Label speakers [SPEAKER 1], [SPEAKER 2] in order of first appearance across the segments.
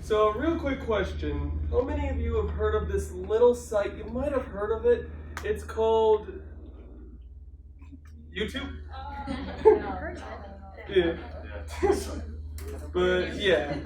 [SPEAKER 1] So, real quick question. How many of you have heard of this little site? You might have heard of it. It's called YouTube? Yeah. But yeah.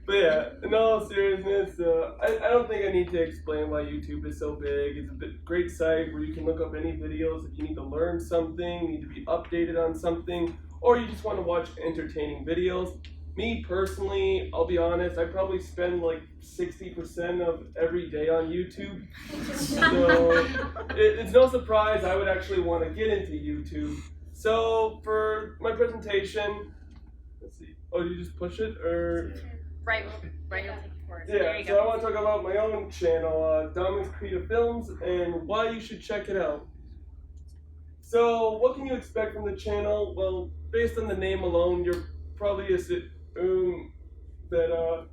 [SPEAKER 1] But yeah, in all seriousness, I don't think I need to explain why YouTube is so big. It's a great site where you can look up any videos if you need to learn something, need to be updated on something, or you just want to watch entertaining videos. Me personally, I'll be honest, I probably spend like 60% of every day on YouTube. So it's no surprise I would actually want to get into YouTube. So for my presentation, let's see. Oh, did you just push it or?
[SPEAKER 2] Right, you'll take it forward.
[SPEAKER 1] Yeah,
[SPEAKER 2] There you
[SPEAKER 1] so
[SPEAKER 2] go.
[SPEAKER 1] I want to talk about my own channel, Dominic's Creative Films, and why you should check it out. So, what can you expect from the channel? Well, based on the name alone, you're probably assume that,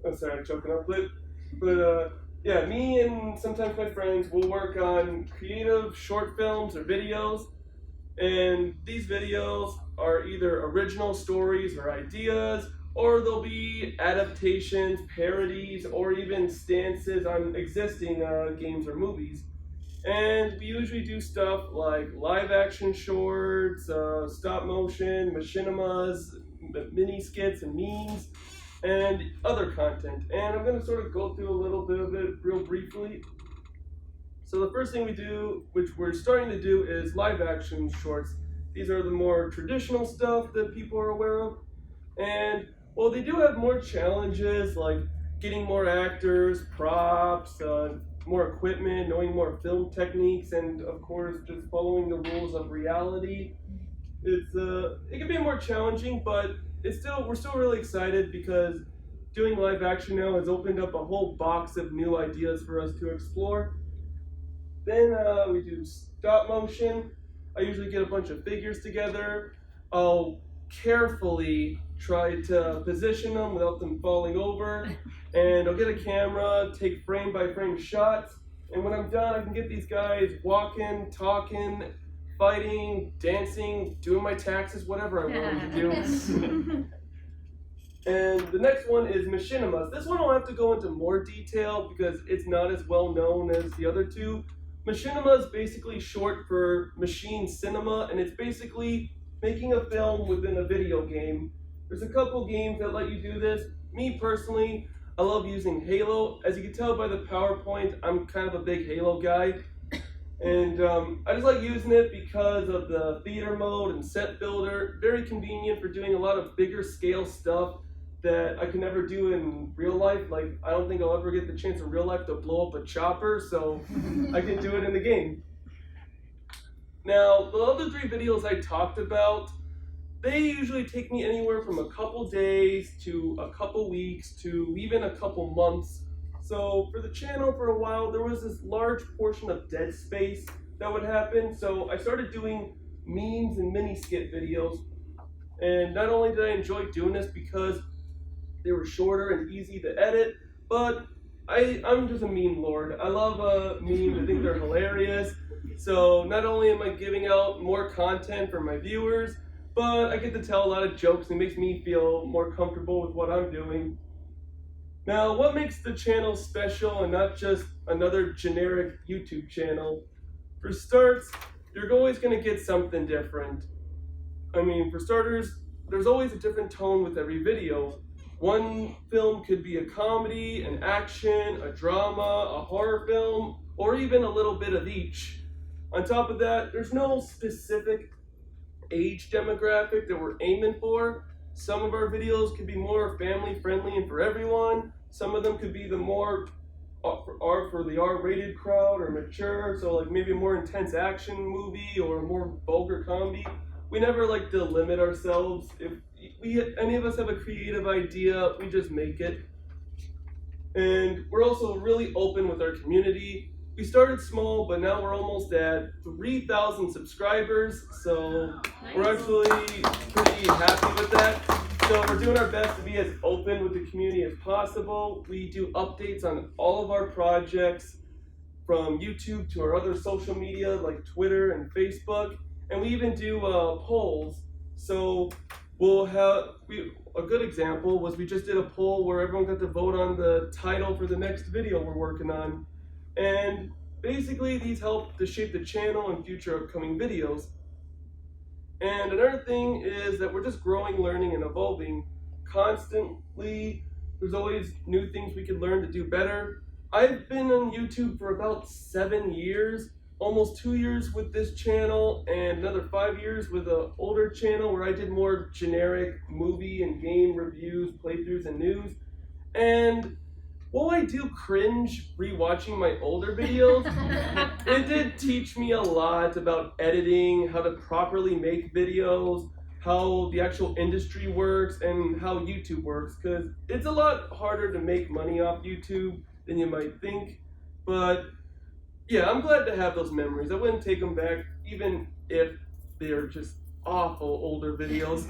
[SPEAKER 1] I'm sorry, I'm choking up a bit. But, yeah, me and sometimes my friends will work on creative short films or videos. And these videos are either original stories or ideas, or they'll be adaptations, parodies, or even stances on existing games or movies. And we usually do stuff like live action shorts, stop motion, machinimas, mini skits and memes, and other content. And I'm going to sort of go through a little bit of it real briefly. So the first thing we do, which we're starting to do, is live action shorts. These are the more traditional stuff that people are aware of. And well, they do have more challenges like getting more actors, props, more equipment, knowing more film techniques, and of course just following the rules of reality. It can be more challenging, but we're still really excited because doing live action now has opened up a whole box of new ideas for us to explore. Then we do stop motion. I usually get a bunch of figures together. I'll carefully try to position them without them falling over. And I'll get a camera, take frame by frame shots. And when I'm done, I can get these guys walking, talking, fighting, dancing, doing my taxes, whatever I want them to do. And the next one is Machinimas. This one I'll have to go into more detail because it's not as well known as the other two. Machinima is basically short for machine cinema, and it's basically making a film within a video game. There's a couple games that let you do this. Me personally, I love using Halo. As you can tell by the PowerPoint, I'm kind of a big Halo guy. And I just like using it because of the theater mode and set builder. Very convenient for doing a lot of bigger scale stuff that I can never do in real life. Like, I don't think I'll ever get the chance in real life to blow up a chopper, so I can do it in the game. Now, the other three videos I talked about, they usually take me anywhere from a couple days to a couple weeks to even a couple months. So for the channel for a while, there was this large portion of dead space that would happen. So I started doing memes and mini skit videos. And not only did I enjoy doing this because they were shorter and easy to edit, but I'm just a meme lord. I love memes. I think they're hilarious. So not only am I giving out more content for my viewers, but I get to tell a lot of jokes and it makes me feel more comfortable with what I'm doing. Now, what makes the channel special and not just another generic YouTube channel? For starts, you're always going to get something different. I mean, for starters, there's always a different tone with every video. One film could be a comedy, an action, a drama, a horror film, or even a little bit of each. On top of that, there's no specific age demographic that we're aiming for. Some of our videos could be more family friendly and for everyone. Some of them could be the more for the R-rated crowd or mature, so like maybe a more intense action movie or a more vulgar comedy. We never like to limit ourselves. If any of us have a creative idea, we just make it. And we're also really open with our community. We started small, but now we're almost at 3,000 subscribers, so we're actually pretty happy with that. So we're doing our best to be as open with the community as possible. We do updates on all of our projects, from YouTube to our other social media like Twitter and Facebook, and we even do polls. So a good example was we just did a poll where everyone got to vote on the title for the next video we're working on. And basically these help to shape the channel and future upcoming videos. And another thing is that we're just growing, learning, and evolving constantly. There's always new things we can learn to do better. I've been on YouTube for about 7 years, almost 2 years with this channel, and another 5 years with an older channel where I did more generic movie and game reviews, playthroughs, and news. And while I do cringe rewatching my older videos, it did teach me a lot about editing, how to properly make videos, how the actual industry works, and how YouTube works, because it's a lot harder to make money off YouTube than you might think. But yeah, I'm glad to have those memories. I wouldn't take them back, even if they're just awful older videos.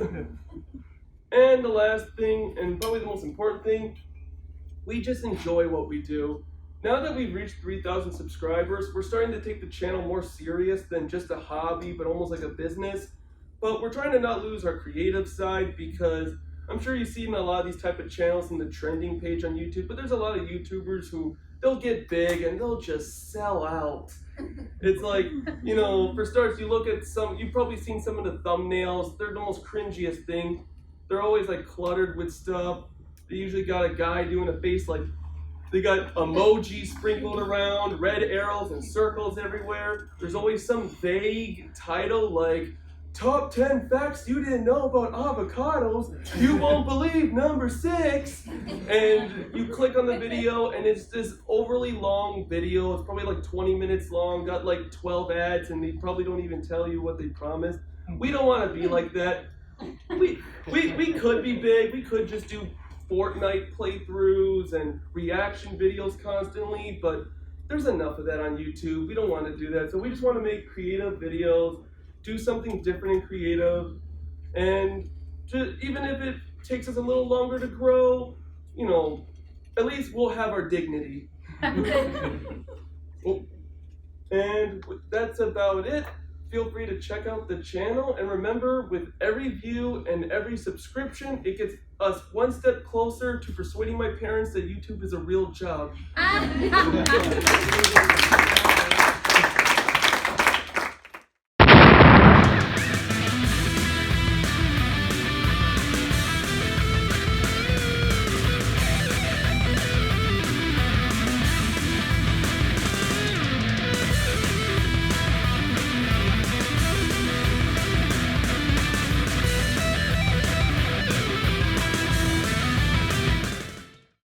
[SPEAKER 1] And the last thing, and probably the most important thing, we just enjoy what we do. Now that we've reached 3,000 subscribers, we're starting to take the channel more serious than just a hobby, but almost like a business. But we're trying to not lose our creative side, because I'm sure you've seen a lot of these type of channels in the trending page on YouTube, but there's a lot of YouTubers who they'll get big and they'll just sell out. It's like, you know, for starters, you look at you've probably seen some of the thumbnails. They're the most cringiest thing. They're always like cluttered with stuff. They usually got a guy doing a face like, they got emojis sprinkled around, red arrows and circles everywhere. There's always some vague title like, Top 10 facts you didn't know about avocados. You won't believe number 6. And you click on the video and it's this overly long video. It's probably like 20 minutes long, got like 12 ads, and they probably don't even tell you what they promised. We don't want to be like that. We could be big. We could just do Fortnite playthroughs and reaction videos constantly, but there's enough of that on YouTube. We don't want to do that. So we just want to make creative videos, do something different and creative, and even if it takes us a little longer to grow, you know, at least we'll have our dignity. And that's about it. Feel free to check out the channel, and remember, with every view and every subscription, it gets us one step closer to persuading my parents that YouTube is a real job.